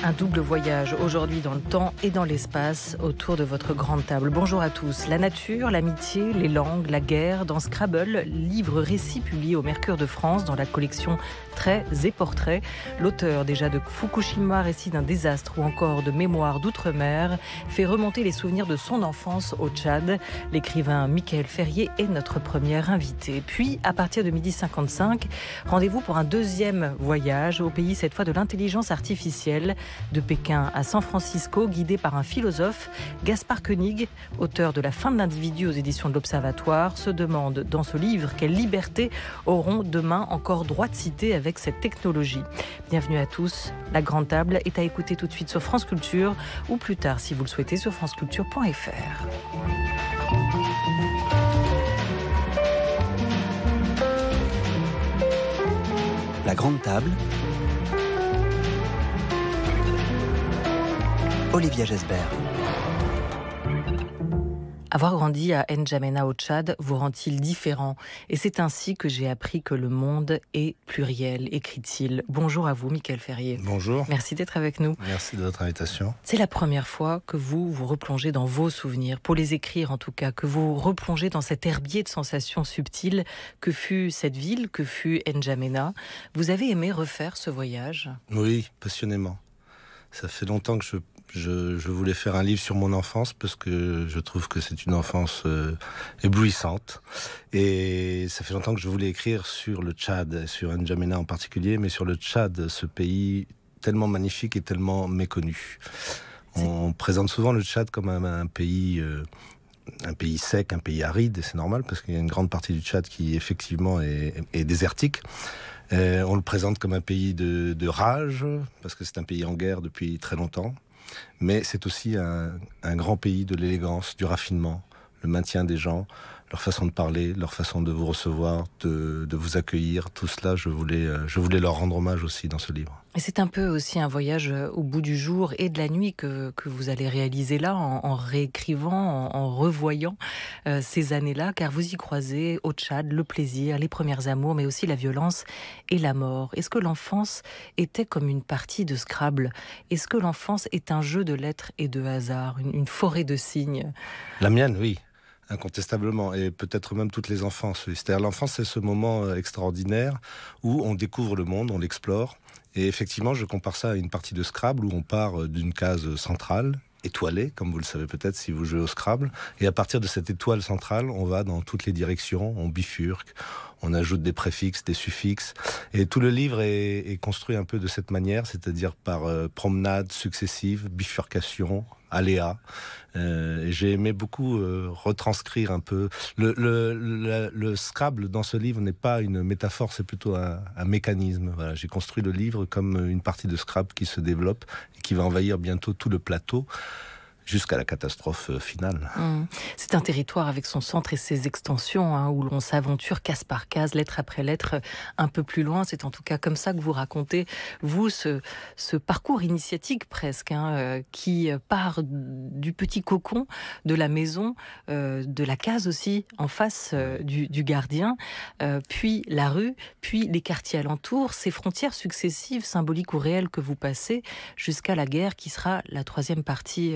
Un double voyage aujourd'hui dans le temps et dans l'espace autour de votre grande table. Bonjour à tous. La nature, l'amitié, les langues, la guerre dans Scrabble, livre récit publié au Mercure de France dans la collection Traits et Portraits. L'auteur déjà de Fukushima, récit d'un désastre ou encore de Mémoires d'outre-mer, fait remonter les souvenirs de son enfance au Tchad. L'écrivain Michael Ferrier est notre premier invité. Puis, à partir de 12h55, rendez-vous pour un deuxième voyage au pays cette fois de l'intelligence artificielle. De Pékin à San Francisco, guidé par un philosophe, Gaspard Koenig, auteur de La fin de l'individu aux éditions de l'Observatoire, se demande dans ce livre quelle liberté auront demain encore droit de citer avec cette technologie. Bienvenue à tous. La grande table est à écouter tout de suite sur France Culture ou plus tard, si vous le souhaitez, sur franceculture.fr. La grande table. Olivia Gesbert. Avoir grandi à N'Djamena au Tchad vous rend-il différent? Et c'est ainsi que j'ai appris que le monde est pluriel, écrit-il. Bonjour à vous, Michael Ferrier. Bonjour. Merci d'être avec nous. Merci de votre invitation. C'est la première fois que vous replongez dans vos souvenirs, pour les écrire en tout cas, que vous replongez dans cet herbier de sensations subtiles que fut cette ville, que fut N'Djamena. Vous avez aimé refaire ce voyage? Oui, passionnément. Ça fait longtemps que je voulais faire un livre sur mon enfance parce que je trouve que c'est une enfance éblouissante. Et ça fait longtemps que je voulais écrire sur le Tchad, sur N'Djamena en particulier, mais sur le Tchad, ce pays tellement magnifique et tellement méconnu. On présente souvent le Tchad comme un pays sec, un pays aride, et c'est normal parce qu'il y a une grande partie du Tchad qui effectivement est désertique. On le présente comme un pays de rage, parce que c'est un pays en guerre depuis très longtemps. Mais c'est aussi un grand pays de l'élégance, du raffinement, le maintien des gens, leur façon de parler, leur façon de vous recevoir, de vous accueillir. Tout cela, je voulais leur rendre hommage aussi dans ce livre. Et c'est un peu aussi un voyage au bout du jour et de la nuit que vous allez réaliser là, en réécrivant, en revoyant ces années-là, car vous y croisez au Tchad le plaisir, les premiers amours, mais aussi la violence et la mort. Est-ce que l'enfance était comme une partie de Scrabble? Est-ce que l'enfance est un jeu de lettres et de hasard, une forêt de signes? La mienne, oui. Incontestablement, et peut-être même toutes les enfances. C'est-à-dire l'enfance, c'est ce moment extraordinaire où on découvre le monde, on l'explore. Et effectivement, je compare ça à une partie de Scrabble où on part d'une case centrale, étoilée, comme vous le savez peut-être si vous jouez au Scrabble. Et à partir de cette étoile centrale, on va dans toutes les directions, on bifurque, on ajoute des préfixes, des suffixes. Et tout le livre est construit un peu de cette manière, c'est-à-dire par promenades successives, bifurcations, aléas. Et j'ai aimé beaucoup retranscrire un peu. Le Scrabble dans ce livre n'est pas une métaphore, c'est plutôt un mécanisme. Voilà, j'ai construit le livre comme une partie de Scrabble qui se développe et qui va envahir bientôt tout le plateau, jusqu'à la catastrophe finale. C'est un territoire avec son centre et ses extensions, où l'on s'aventure case par case, lettre après lettre, un peu plus loin. C'est en tout cas comme ça que vous racontez, vous, ce parcours initiatique presque, qui part du petit cocon de la maison, de la case aussi, en face du gardien, puis la rue, puis les quartiers alentours, ces frontières successives, symboliques ou réelles que vous passez, jusqu'à la guerre qui sera la troisième partie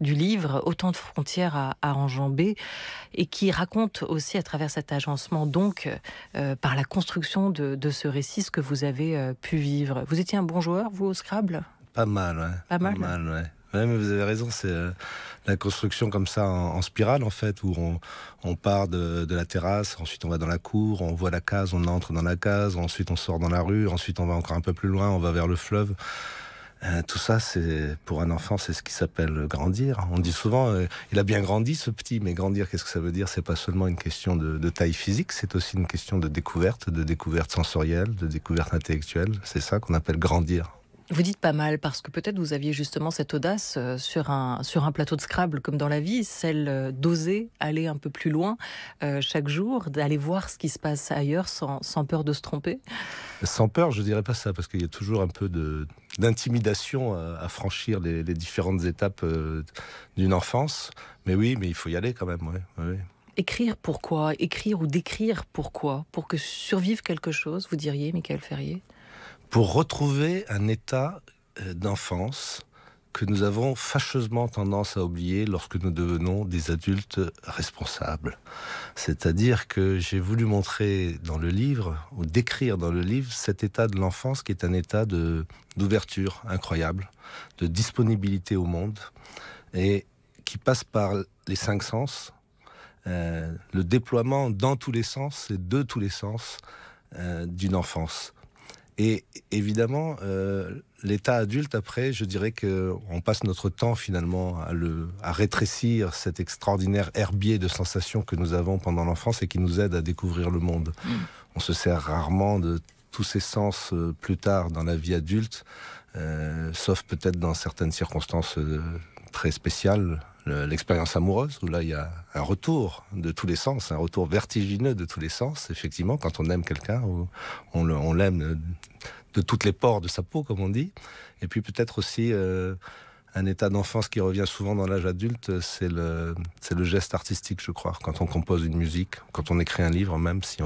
du livre, autant de frontières à enjamber, et qui raconte aussi à travers cet agencement, donc par la construction de ce récit, ce que vous avez pu vivre. Vous étiez un bon joueur, vous, au Scrabble? Pas mal, ouais. Pas mal, ouais. Ouais, mais vous avez raison, c'est la construction comme ça en spirale en fait, où on part de la terrasse, ensuite on va dans la cour, on voit la case, on entre dans la case, ensuite on sort dans la rue, ensuite on va encore un peu plus loin, on va vers le fleuve. Tout ça, c'est pour un enfant, c'est ce qui s'appelle grandir. On dit souvent, il a bien grandi ce petit, mais grandir, qu'est-ce que ça veut dire? C'est pas seulement une question de taille physique, c'est aussi une question de découverte sensorielle, de découverte intellectuelle. C'est ça qu'on appelle grandir. Vous dites pas mal, parce que peut-être vous aviez justement cette audace sur un plateau de Scrabble, comme dans la vie, celle d'oser aller un peu plus loin chaque jour, d'aller voir ce qui se passe ailleurs sans peur de se tromper. Sans peur, je dirais pas ça, parce qu'il y a toujours un peu d'intimidation à franchir les différentes étapes d'une enfance. Mais oui, mais il faut y aller quand même, ouais. Écrire pourquoi? Écrire ou décrire pourquoi? Pour que survive quelque chose, vous diriez, Michael Ferrier? Pour retrouver un état d'enfance que nous avons fâcheusement tendance à oublier lorsque nous devenons des adultes responsables. C'est-à-dire que j'ai voulu montrer dans le livre, ou décrire dans le livre, cet état de l'enfance qui est un état d'ouverture incroyable, de disponibilité au monde, et qui passe par les 5 sens, le déploiement dans tous les sens et de tous les sens d'une enfance. Et évidemment, l'état adulte, après, je dirais qu'on passe notre temps finalement à rétrécir cet extraordinaire herbier de sensations que nous avons pendant l'enfance et qui nous aide à découvrir le monde. On se sert rarement de tous ces sens plus tard dans la vie adulte, sauf peut-être dans certaines circonstances très spéciale, l'expérience amoureuse, où là il y a un retour de tous les sens, un retour vertigineux de tous les sens, effectivement, quand on aime quelqu'un, ou on l'aime de toutes les pores de sa peau, comme on dit. Et puis peut-être aussi un état d'enfance qui revient souvent dans l'âge adulte, c'est le geste artistique, je crois. Quand on compose une musique, quand on écrit un livre, même si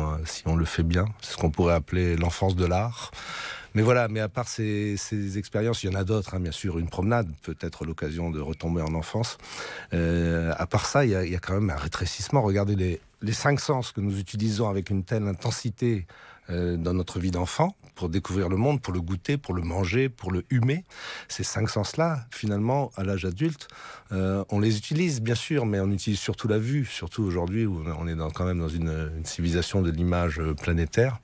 on le fait bien, c'est ce qu'on pourrait appeler l'enfance de l'art. Mais voilà, mais à part ces expériences, il y en a d'autres, hein, bien sûr. Une promenade peut être l'occasion de retomber en enfance. À part ça, il y a quand même un rétrécissement. Regardez les 5 sens que nous utilisons avec une telle intensité dans notre vie d'enfant, pour découvrir le monde, pour le goûter, pour le manger, pour le humer. Ces 5 sens-là, finalement, à l'âge adulte, on les utilise, bien sûr, mais on utilise surtout la vue, surtout aujourd'hui où on est quand même dans une civilisation de l'image planétaire.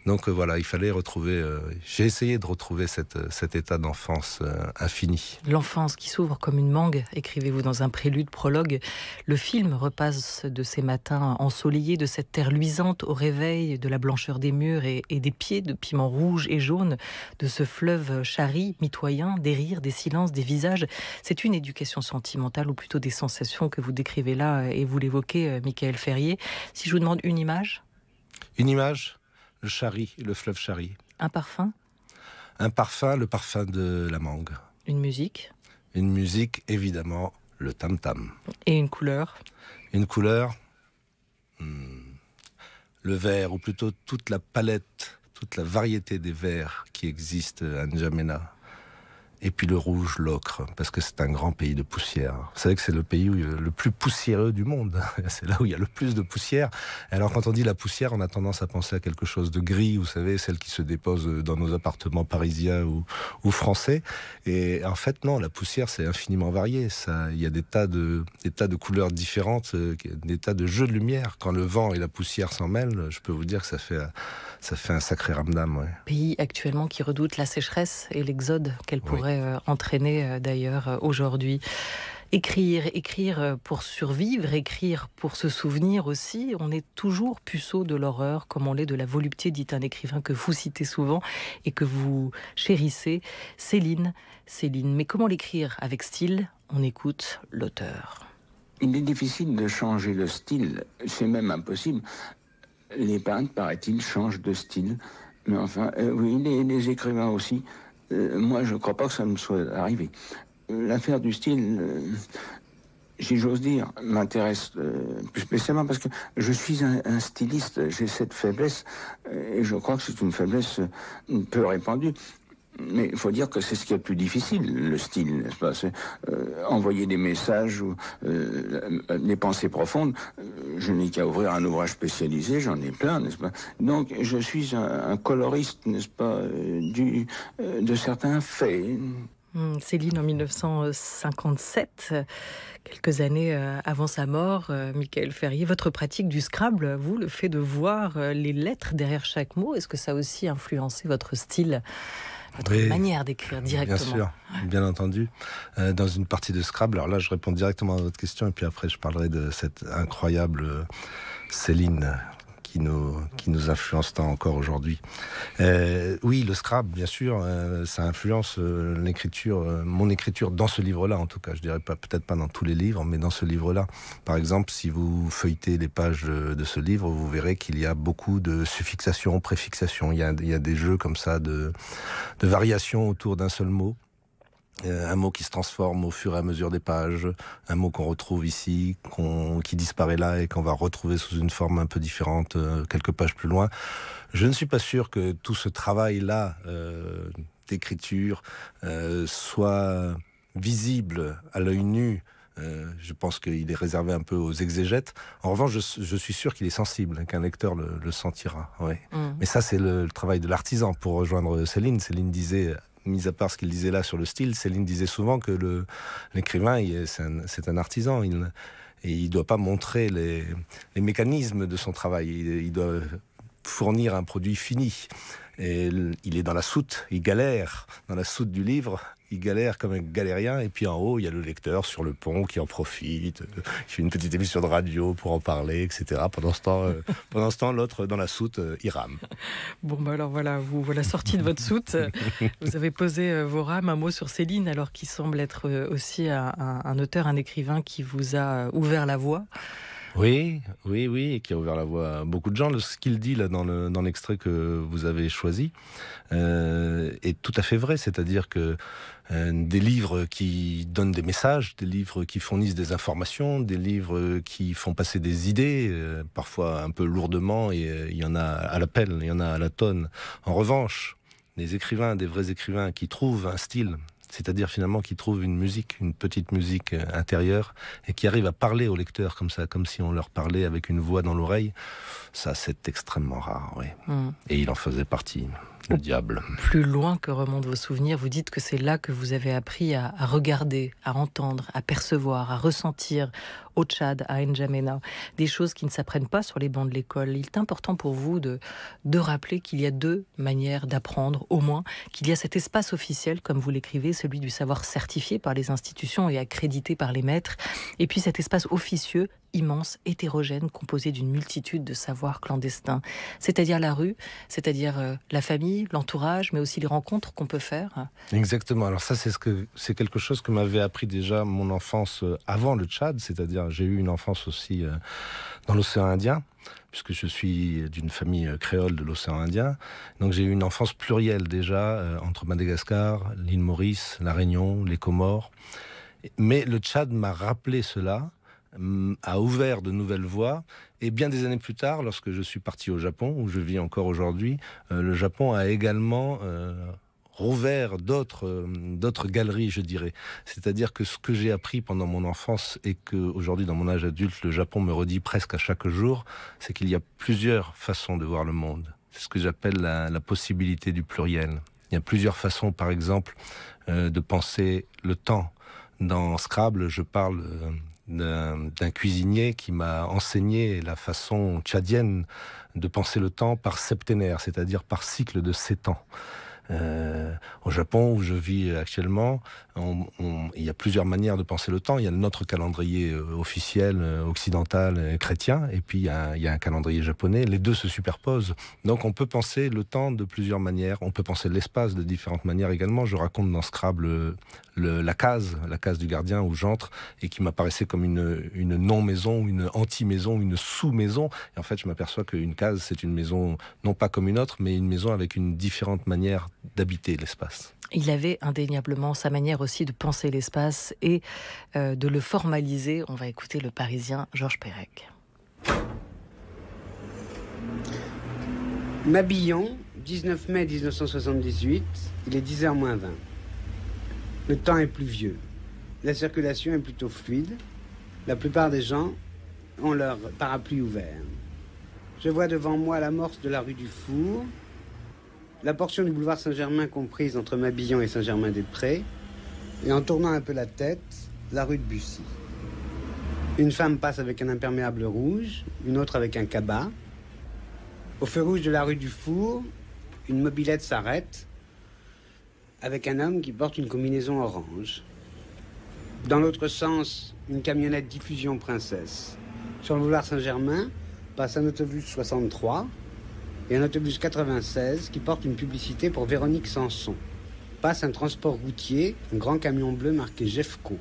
Donc voilà, il fallait retrouver... j'ai essayé de retrouver cet état d'enfance infini. L'enfance qui s'ouvre comme une mangue, écrivez-vous dans un prélude, prologue. Le film repasse de ces matins ensoleillés, de cette terre luisante au réveil, de la blancheur des murs et des pieds de piment rouge et jaune, de ce fleuve charri, mitoyen, des rires, des silences, des visages. C'est une éducation sentimentale, ou plutôt des sensations que vous décrivez là, et vous l'évoquez, Michael Ferrier. Si je vous demande une image ? Une image ? Le Chari, le fleuve Chari. Un parfum ? Un parfum, le parfum de la mangue. Une musique ? Une musique, évidemment, le tam-tam. Et une couleur ? Une couleur, le vert, ou plutôt toute la palette, toute la variété des verts qui existent à N'Djamena. Et puis le rouge, l'ocre, parce que c'est un grand pays de poussière. Vous savez que c'est le pays le plus poussiéreux du monde. C'est là où il y a le plus de poussière. Alors quand on dit la poussière, on a tendance à penser à quelque chose de gris, vous savez, celle qui se dépose dans nos appartements parisiens ou français. Et en fait, non, la poussière, c'est infiniment varié. Il y a des tas de couleurs différentes, des tas de jeux de lumière. Quand le vent et la poussière s'en mêlent, je peux vous dire que ça fait un sacré ramdam. Ouais. Pays actuellement qui redoute la sécheresse et l'exode qu'elle pourrait entraîner d'ailleurs aujourd'hui. Écrire pour survivre, écrire pour se souvenir aussi. On est toujours puceau de l'horreur, comme on l'est de la volupté, dit un écrivain que vous citez souvent et que vous chérissez, Céline. Mais comment l'écrire avec style ? On écoute l'auteur. Il est difficile de changer le style, c'est même impossible. Les peintres, paraît-il, changent de style. Mais enfin, oui, les écrivains aussi. Moi, je ne crois pas que ça me soit arrivé. L'affaire du style, si j'ose dire, m'intéresse plus spécialement parce que je suis un styliste. J'ai cette faiblesse et je crois que c'est une faiblesse peu répandue. Mais il faut dire que c'est ce qui est le plus difficile, le style, n'est-ce pas ? C'est envoyer des messages ou des pensées profondes. Je n'ai qu'à ouvrir un ouvrage spécialisé, j'en ai plein, n'est-ce pas ? Donc je suis un coloriste, n'est-ce pas, de certains faits. Céline, en 1957, quelques années avant sa mort, Michael Ferrier, votre pratique du Scrabble, vous, le fait de voir les lettres derrière chaque mot, est-ce que ça a aussi influencé votre style ? Votre manière d'écrire directement. Bien sûr, bien entendu. Dans une partie de Scrabble, alors là je réponds directement à votre question et puis après je parlerai de cette incroyable Céline qui nous influence tant encore aujourd'hui. Oui, le Scrabble, bien sûr, ça influence l'écriture, mon écriture dans ce livre-là, en tout cas. Je dirais peut-être pas dans tous les livres, mais dans ce livre-là. Par exemple, si vous feuilletez les pages de ce livre, vous verrez qu'il y a beaucoup de suffixations, préfixations. Il y a des jeux comme ça de variations autour d'un seul mot. Un mot qui se transforme au fur et à mesure des pages, un mot qu'on retrouve ici, qui disparaît là et qu'on va retrouver sous une forme un peu différente quelques pages plus loin. Je ne suis pas sûr que tout ce travail-là d'écriture soit visible à l'œil nu. Je pense qu'il est réservé un peu aux exégètes. En revanche, je suis sûr qu'il est sensible, qu'un lecteur le sentira. Ouais. Mais ça, c'est le travail de l'artisan. Pour rejoindre Céline, Céline disait... Mis à part ce qu'il disait là sur le style, Céline disait souvent que l'écrivain, c'est un artisan. Et il ne doit pas montrer les mécanismes de son travail. Il doit fournir un produit fini. Et il est dans la soute, il galère dans la soute du livre. Il galère comme un galérien, et puis en haut, il y a le lecteur sur le pont qui en profite, qui fait une petite émission de radio pour en parler, etc. Pendant ce temps, l'autre, dans la soute, il rame. Bon, bah alors voilà, vous voilà sorti de votre soute. Vous avez posé vos rames. Un mot sur Céline, alors qui semble être aussi un auteur, un écrivain qui vous a ouvert la voie. Oui, et qui a ouvert la voie à beaucoup de gens. Ce qu'il dit là dans l'extrait que vous avez choisi est tout à fait vrai, c'est-à-dire que des livres qui donnent des messages, des livres qui fournissent des informations, des livres qui font passer des idées, parfois un peu lourdement, et il y en a à la pelle, il y en a à la tonne. En revanche, des vrais écrivains qui trouvent un style, c'est-à-dire finalement qui trouvent une musique, une petite musique intérieure, et qui arrivent à parler aux lecteurs comme ça, comme si on leur parlait avec une voix dans l'oreille, ça c'est extrêmement rare, oui. Et il en faisait partie, le diable. Plus loin que remontent vos souvenirs, vous dites que c'est là que vous avez appris à regarder, à entendre, à percevoir, à ressentir, au Tchad, à N'Djamena, des choses qui ne s'apprennent pas sur les bancs de l'école. Il est important pour vous de rappeler qu'il y a deux manières d'apprendre, au moins, qu'il y a cet espace officiel, comme vous l'écrivez, celui du savoir certifié par les institutions et accrédité par les maîtres, et puis cet espace officieux, immense, hétérogène, composé d'une multitude de savoirs clandestins. C'est-à-dire la rue, c'est-à-dire la famille, l'entourage, mais aussi les rencontres qu'on peut faire. Exactement. Alors ça, c'est quelque chose que m'avait appris déjà mon enfance avant le Tchad, c'est-à-dire j'ai eu une enfance aussi dans l'océan Indien, puisque je suis d'une famille créole de l'océan Indien. Donc j'ai eu une enfance plurielle déjà, entre Madagascar, l'île Maurice, la Réunion, les Comores. Mais le Tchad m'a rappelé cela, a ouvert de nouvelles voies, et bien des années plus tard, lorsque je suis parti au Japon, où je vis encore aujourd'hui, le Japon a également rouvert d'autres galeries, je dirais. C'est-à-dire que ce que j'ai appris pendant mon enfance et que aujourd'hui, dans mon âge adulte, le Japon me redit presque à chaque jour, c'est qu'il y a plusieurs façons de voir le monde. C'est ce que j'appelle la possibilité du pluriel. Il y a plusieurs façons, par exemple, de penser le temps. Dans Scrabble, je parle d'un cuisinier qui m'a enseigné la façon tchadienne de penser le temps par septénaire, c'est-à-dire par cycle de 7 ans. Au Japon, où je vis actuellement, il y a plusieurs manières de penser le temps. Il y a notre calendrier officiel, occidental, chrétien, et puis il y a un calendrier japonais. Les deux se superposent. Donc on peut penser le temps de plusieurs manières. On peut penser l'espace de différentes manières également. Je raconte dans Scrabble la case du gardien où j'entre et qui m'apparaissait comme une non-maison, une anti-maison, une sous-maison. Et en fait, je m'aperçois qu'une case, c'est une maison non pas comme une autre, mais une maison avec une différente manière d'habiter l'espace. Il avait indéniablement sa manière aussi de penser l'espace et de le formaliser. On va écouter le Parisien Georges Perec. Mabillon, 19 mai 1978, il est 10h moins 20. Le temps est pluvieux. La circulation est plutôt fluide. La plupart des gens ont leur parapluie ouvert. Je vois devant moi l'amorce de la rue du Four, la portion du boulevard Saint-Germain comprise entre Mabillon et Saint-Germain-des-Prés, et en tournant un peu la tête, la rue de Bussy. Une femme passe avec un imperméable rouge, une autre avec un cabas. Au feu rouge de la rue du Four, une mobilette s'arrête avec un homme qui porte une combinaison orange. Dans l'autre sens, une camionnette diffusion princesse. Sur le boulevard Saint-Germain, passe un autobus 63 et un autobus 96 qui porte une publicité pour Véronique Sanson. Passe un transport routier, un grand camion bleu marqué Jeffco.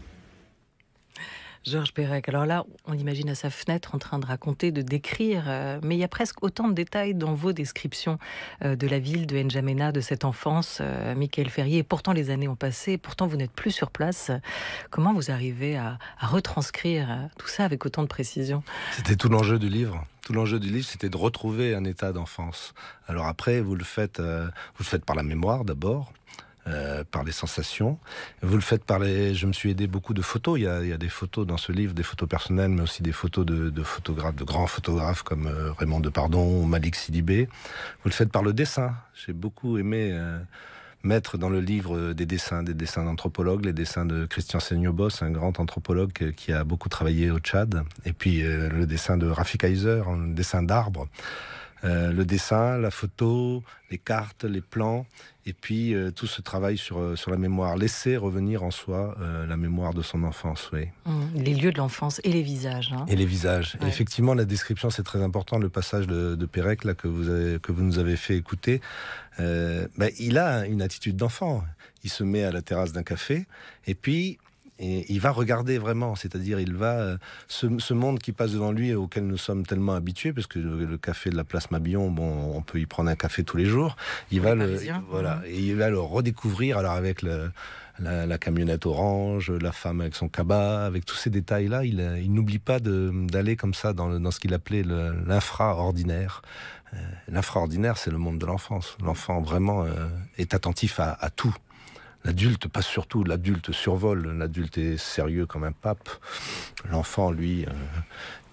Georges Perec, alors là, on imagine à sa fenêtre en train de raconter, de décrire, mais il y a presque autant de détails dans vos descriptions de la ville de N'Djamena, de cette enfance, Mickaël Ferrier. Et pourtant, les années ont passé, pourtant vous n'êtes plus sur place. Comment vous arrivez à retranscrire tout ça avec autant de précision? C'était tout l'enjeu du livre. Tout l'enjeu du livre, c'était de retrouver un état d'enfance. Alors après, vous le faites par la mémoire d'abord. Par les sensations. Vous le faites par les... Je me suis aidé beaucoup de photos. Il y a des photos dans ce livre, des photos personnelles, mais aussi des photos de photographes, de grands photographes comme Raymond Depardon ou Malik Sidibé. Vous le faites par le dessin. J'ai beaucoup aimé mettre dans le livre des dessins d'anthropologues, les dessins de Christian Seignobos, un grand anthropologue qui a beaucoup travaillé au Tchad, et puis le dessin de Rafi Kaiser, un dessin d'arbres. Le dessin, la photo, les cartes, les plans, et puis tout ce travail sur la mémoire. Laisser revenir en soi la mémoire de son enfance, oui. Les lieux de l'enfance et les visages. Hein. Et les visages. Ouais. Et effectivement, la description, c'est très important. Le passage de Perec, là, que vous nous avez fait écouter, il a une attitude d'enfant. Il se met à la terrasse d'un café, et puis... Et il va regarder vraiment, c'est-à-dire il va ce monde qui passe devant lui et auquel nous sommes tellement habitués, parce que le café de la place Mabillon, bon, on peut y prendre un café tous les jours. Il va et il va le redécouvrir. Alors avec la camionnette orange, la femme avec son cabas, avec tous ces détails-là, il n'oublie pas d'aller comme ça dans ce qu'il appelait l'infraordinaire. L'infraordinaire, c'est le monde de l'enfance. L'enfant vraiment est attentif à tout. L'adulte, pas surtout, l'adulte survole, l'adulte est sérieux comme un pape. L'enfant, lui,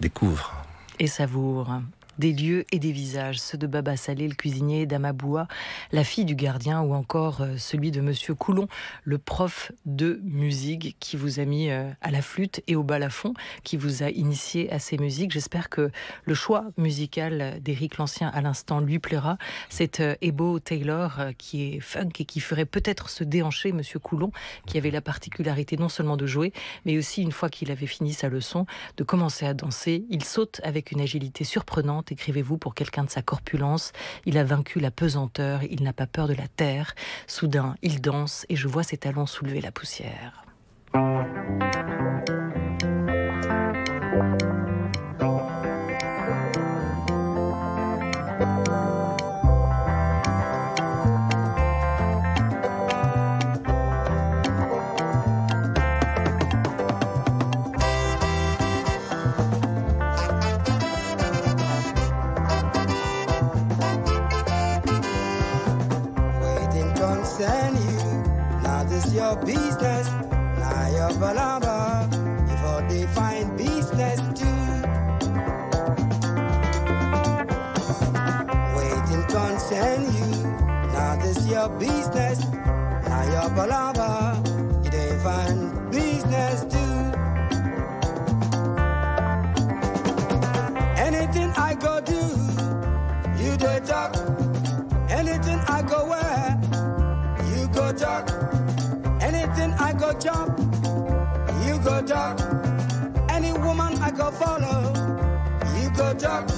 découvre. Et savoure. Des lieux et des visages, ceux de Baba Salé, le cuisinier, d'Amaboua, la fille du gardien, ou encore celui de Monsieur Coulon, le prof de musique qui vous a mis à la flûte et au balafon, qui vous a initié à ces musiques. J'espère que le choix musical d'Éric Lancien à l'instant lui plaira. C'est Ebo Taylor qui est funk et qui ferait peut-être se déhancher Monsieur Coulon, qui avait la particularité non seulement de jouer, mais aussi, une fois qu'il avait fini sa leçon, de commencer à danser. Il saute avec une agilité surprenante. Écrivez-vous, pour quelqu'un de sa corpulence. Il a vaincu la pesanteur, il n'a pas peur de la terre. Soudain, il danse et je vois ses talons soulever la poussière. Your business, now your balaba, before they find business too. Waiting concern you, now this your business, now your balaba, they find business too. Anything I go do, you do talk. Anything I go wear, you go talk. Anything I go jump, you go talk. Any woman I go follow, you go talk.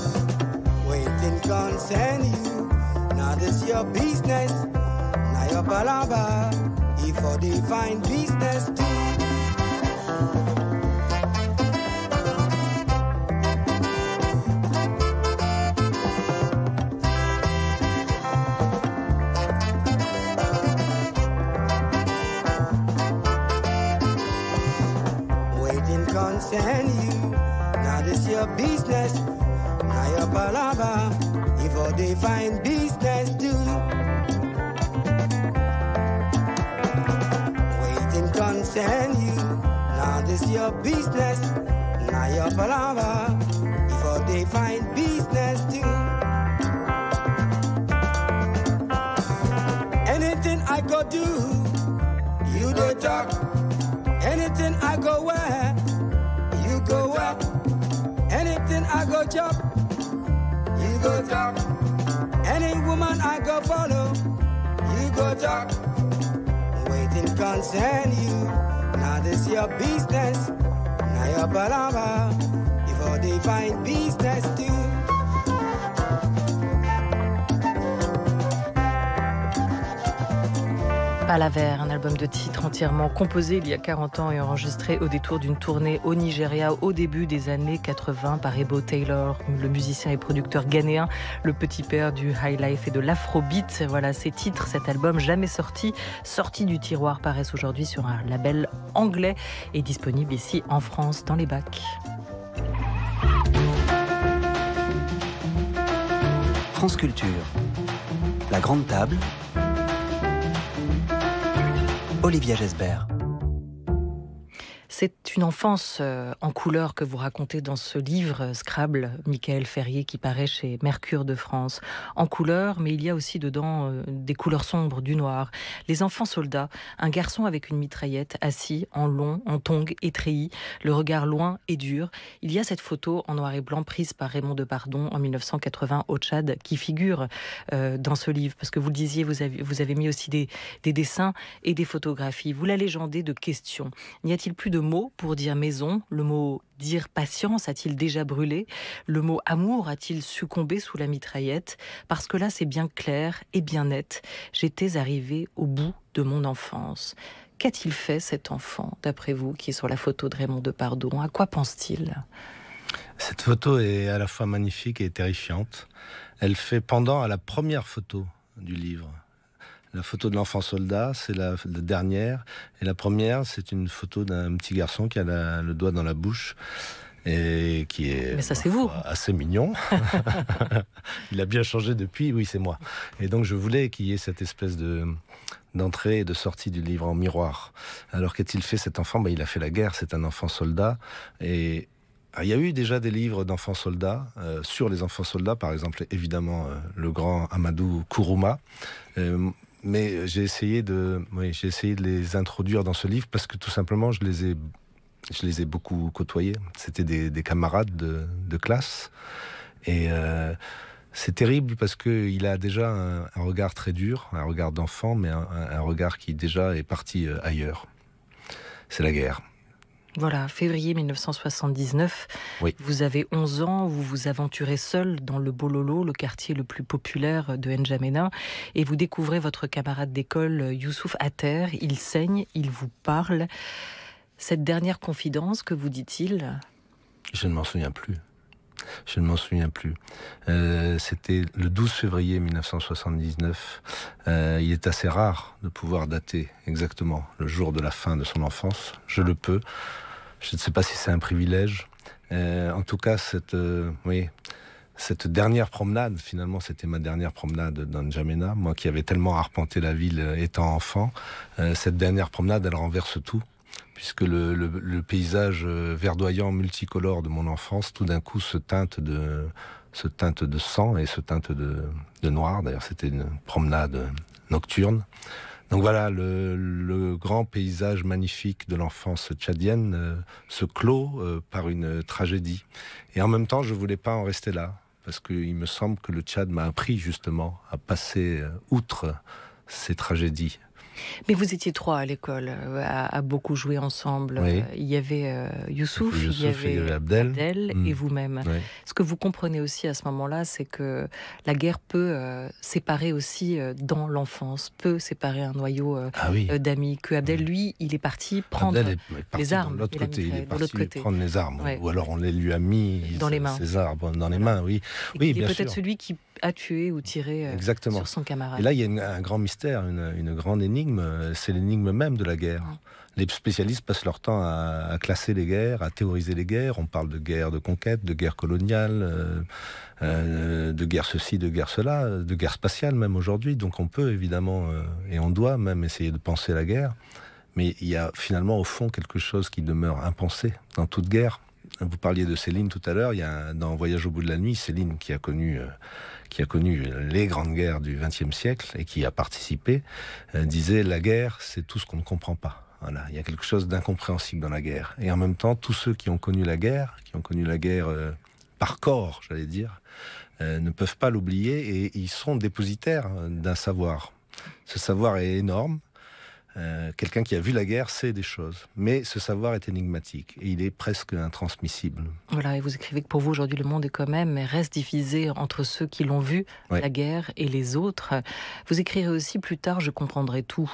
Waiting concern you, now this your business, now your palava, if they find business too. Concern you, now this your business, now your palava, if they find business too. Waiting concern you, now this your business, now your palava, if they find business too. Anything I go do, you do talk. Anything I go wear, you go up. Anything I go chop, you go talk. Any woman I go follow, you go talk. Waiting concern you, now this your business, now your palava, before they find business too. Palaver, un album de titres entièrement composé il y a 40 ans et enregistré au détour d'une tournée au Nigeria au début des années 80 par Ebo Taylor, le musicien et producteur ghanéen, le petit père du high life et de l'afrobeat. Voilà, ces titres, cet album jamais sorti du tiroir, paraissent aujourd'hui sur un label anglais et disponible ici en France dans les bacs. France Culture, la grande table, Olivia Gesbert. C'est une enfance en couleur que vous racontez dans ce livre Scrabble, Michael Ferrier, qui paraît chez Mercure de France. En couleur, mais il y a aussi dedans des couleurs sombres, du noir. Les enfants soldats, un garçon avec une mitraillette, assis, en long, en tongs, étreilli, le regard loin et dur. Il y a cette photo en noir et blanc prise par Raymond Depardon en 1980 au Tchad, qui figure dans ce livre. Parce que vous le disiez, vous avez mis aussi des dessins et des photographies. Vous la légendez de questions. N'y a-t-il plus de mots pour dire maison? Le mot dire patience a-t-il déjà brûlé? Le mot amour a-t-il succombé sous la mitraillette? Parce que là, c'est bien clair et bien net. J'étais arrivée au bout de mon enfance. Qu'a-t-il fait cet enfant, d'après vous, qui est sur la photo de Raymond Depardon? À quoi pense-t-il? Cette photo est à la fois magnifique et terrifiante. Elle fait pendant à la première photo du livre. La photo de l'enfant soldat, c'est la dernière. Et la première, c'est une photo d'un petit garçon qui a le doigt dans la bouche et qui est, mais ça, c'est vous, assez mignon. Il a bien changé depuis, oui, c'est moi. Et donc, je voulais qu'il y ait cette espèce d'entrée et de sortie du livre en miroir. Alors, qu'a-t-il fait cet enfant? Il a fait la guerre, c'est un enfant soldat. Et il y a eu déjà des livres d'enfants soldats, sur les enfants soldats, par exemple, évidemment, le grand Amadou Kourouma. Mais j'ai essayé de les introduire dans ce livre parce que tout simplement, je les ai beaucoup côtoyés. C'était des camarades de classe. Et c'est terrible parce qu'il a déjà un regard très dur, un regard d'enfant, mais un regard qui déjà est parti ailleurs. C'est la guerre. Voilà, février 1979, oui. Vous avez 11 ans, vous vous aventurez seul dans le Bololo, le quartier le plus populaire de N'Djamena, et vous découvrez votre camarade d'école Youssouf à terre. Il saigne, il vous parle. Cette dernière confidence, que vous dit-il? Je ne m'en souviens plus. C'était le 12 février 1979. Il est assez rare de pouvoir dater exactement le jour de la fin de son enfance. Je le peux. Je ne sais pas si c'est un privilège. En tout cas, cette dernière promenade, finalement, c'était ma dernière promenade dans N'Djamena. Moi qui avais tellement arpenté la ville étant enfant, cette dernière promenade, elle renverse tout. Puisque le paysage verdoyant, multicolore de mon enfance, tout d'un coup se teinte de sang et se teinte de noir. D'ailleurs, c'était une promenade nocturne. Donc voilà, le grand paysage magnifique de l'enfance tchadienne se clôt par une tragédie. Et en même temps, je ne voulais pas en rester là, parce qu'il me semble que le Tchad m'a appris justement à passer outre ces tragédies. Mais vous étiez trois à l'école, à beaucoup jouer ensemble. Oui. Il y avait Youssouf, il y avait Abdel et vous-même. Oui. Ce que vous comprenez aussi à ce moment-là, c'est que la guerre peut séparer aussi dans l'enfance, peut séparer un noyau d'amis. Que Abdel, lui, il est parti prendre les armes. De l'autre côté, il est parti prendre les armes. Ouais. Ou alors on les lui a mis dans les mains. Ses armes dans les mains, oui. Oui, il est peut-être celui qui a tué ou tiré sur son camarade. Et là, il y a un grand mystère, une grande énigme. C'est l'énigme même de la guerre. Les spécialistes passent leur temps à classer les guerres, à théoriser les guerres. On parle de guerre de conquête, de guerre coloniale, de guerre ceci, de guerre cela, de guerre spatiale même aujourd'hui. Donc on peut évidemment, et on doit même essayer de penser la guerre. Mais il y a finalement au fond quelque chose qui demeure impensé dans toute guerre. Vous parliez de Céline tout à l'heure. Il y a dans Voyage au bout de la nuit, Céline qui a connu les grandes guerres du XXe siècle et qui a participé, disait la guerre, c'est tout ce qu'on ne comprend pas. Voilà, il y a quelque chose d'incompréhensible dans la guerre. Et en même temps, tous ceux qui ont connu la guerre, par corps, j'allais dire, ne peuvent pas l'oublier et ils sont dépositaires d'un savoir. Ce savoir est énorme. Quelqu'un qui a vu la guerre sait des choses, mais ce savoir est énigmatique et il est presque intransmissible. Voilà, et vous écrivez que pour vous aujourd'hui le monde est quand même, mais reste divisé entre ceux qui l'ont vu, la guerre, et les autres. Vous écrirez aussi plus tard, je comprendrai tout.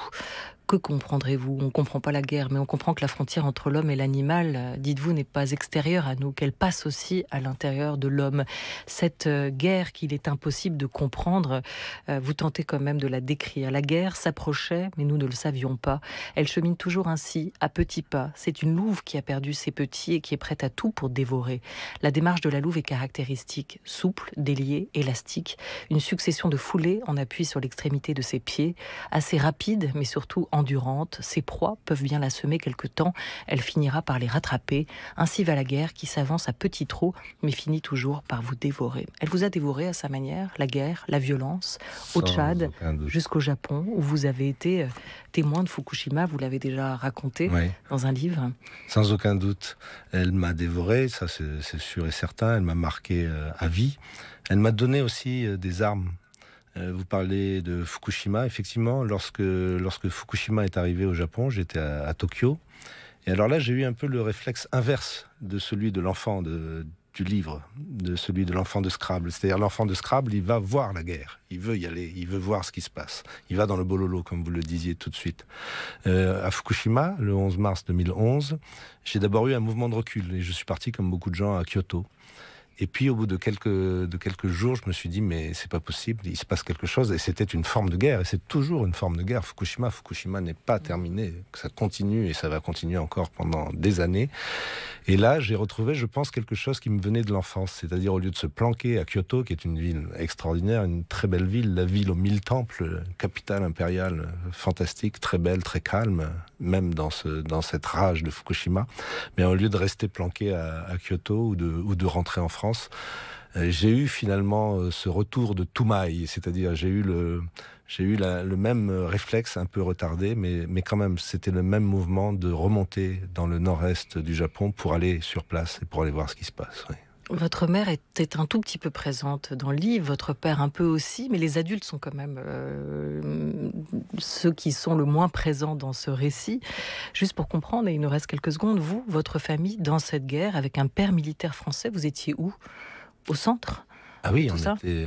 Que comprendrez-vous? On ne comprend pas la guerre, mais on comprend que la frontière entre l'homme et l'animal, dites-vous, n'est pas extérieure à nous, qu'elle passe aussi à l'intérieur de l'homme. Cette guerre qu'il est impossible de comprendre, vous tentez quand même de la décrire. La guerre s'approchait, mais nous ne le savions pas. Elle chemine toujours ainsi, à petits pas. C'est une louve qui a perdu ses petits et qui est prête à tout pour dévorer. La démarche de la louve est caractéristique, souple, déliée, élastique. Une succession de foulées en appui sur l'extrémité de ses pieds, assez rapide, mais surtout endurante. Ses proies peuvent bien la semer quelque temps. Elle finira par les rattraper. Ainsi va la guerre qui s'avance à petits trot, mais finit toujours par vous dévorer. Elle vous a dévoré à sa manière, la guerre, la violence, au Tchad, jusqu'au Japon, où vous avez été témoin de Fukushima. Vous l'avez déjà raconté dans un livre. Sans aucun doute. Elle m'a dévoré, ça c'est sûr et certain. Elle m'a marqué à vie. Elle m'a donné aussi des armes. Vous parlez de Fukushima. Effectivement, lorsque Fukushima est arrivé au Japon, j'étais à Tokyo. Et alors là, j'ai eu un peu le réflexe inverse de celui de l'enfant du livre, de celui de l'enfant de Scrabble. C'est-à-dire l'enfant de Scrabble, il va voir la guerre. Il veut y aller, il veut voir ce qui se passe. Il va dans le bololo, comme vous le disiez tout de suite. À Fukushima, le 11 mars 2011, j'ai d'abord eu un mouvement de recul. Et je suis parti, comme beaucoup de gens, à Kyoto. Et puis, au bout de quelques jours, je me suis dit, mais c'est pas possible, il se passe quelque chose. Et c'était une forme de guerre, et c'est toujours une forme de guerre. Fukushima n'est pas terminé. Ça continue, et ça va continuer encore pendant des années. Et là, j'ai retrouvé, je pense, quelque chose qui me venait de l'enfance. C'est-à-dire, au lieu de se planquer à Kyoto, qui est une ville extraordinaire, une très belle ville, la ville aux 1000 temples, capitale impériale, fantastique, très belle, très calme, même dans cette rage de Fukushima. Mais au lieu de rester planqué à Kyoto ou de rentrer en France, j'ai eu finalement ce retour de Toumaï, c'est-à-dire j'ai eu le même réflexe un peu retardé, mais quand même c'était le même mouvement de remonter dans le nord-est du Japon pour aller sur place et pour aller voir ce qui se passe. Oui. Votre mère était un tout petit peu présente dans le livre, votre père un peu aussi, mais les adultes sont quand même ceux qui sont le moins présents dans ce récit. Juste pour comprendre, et il nous reste quelques secondes, vous, votre famille, dans cette guerre, avec un père militaire français, vous étiez où? Au centre? Ah oui,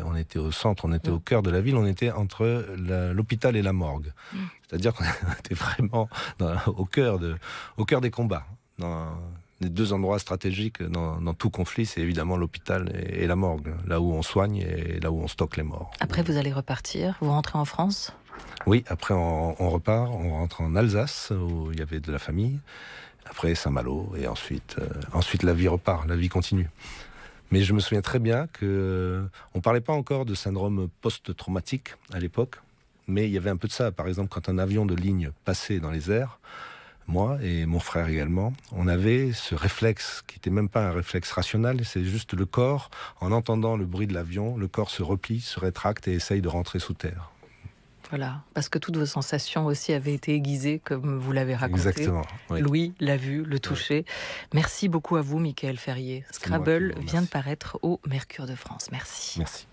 on était au centre, on était au cœur de la ville, on était entre l'hôpital et la morgue. C'est-à-dire qu'on était vraiment au cœur des combats. Les deux endroits stratégiques dans tout conflit, c'est évidemment l'hôpital et la morgue, là où on soigne et là où on stocke les morts. Après, vous allez repartir, vous rentrez en France? Oui, après on repart, on rentre en Alsace, où il y avait de la famille, après Saint-Malo, et ensuite la vie repart, la vie continue. Mais je me souviens très bien qu'on ne parlait pas encore de syndrome post-traumatique à l'époque, mais il y avait un peu de ça. Par exemple, quand un avion de ligne passait dans les airs, moi et mon frère également, on avait ce réflexe qui n'était même pas un réflexe rationnel, c'est juste le corps, en entendant le bruit de l'avion, le corps se replie, se rétracte et essaye de rentrer sous terre. Voilà, parce que toutes vos sensations aussi avaient été aiguisées, comme vous l'avez raconté. Exactement. Oui. L'ouïe, la vue, le toucher. Oui. Merci beaucoup à vous, Michael Ferrier. Scrabble vient de paraître au Mercure de France. Merci. Merci.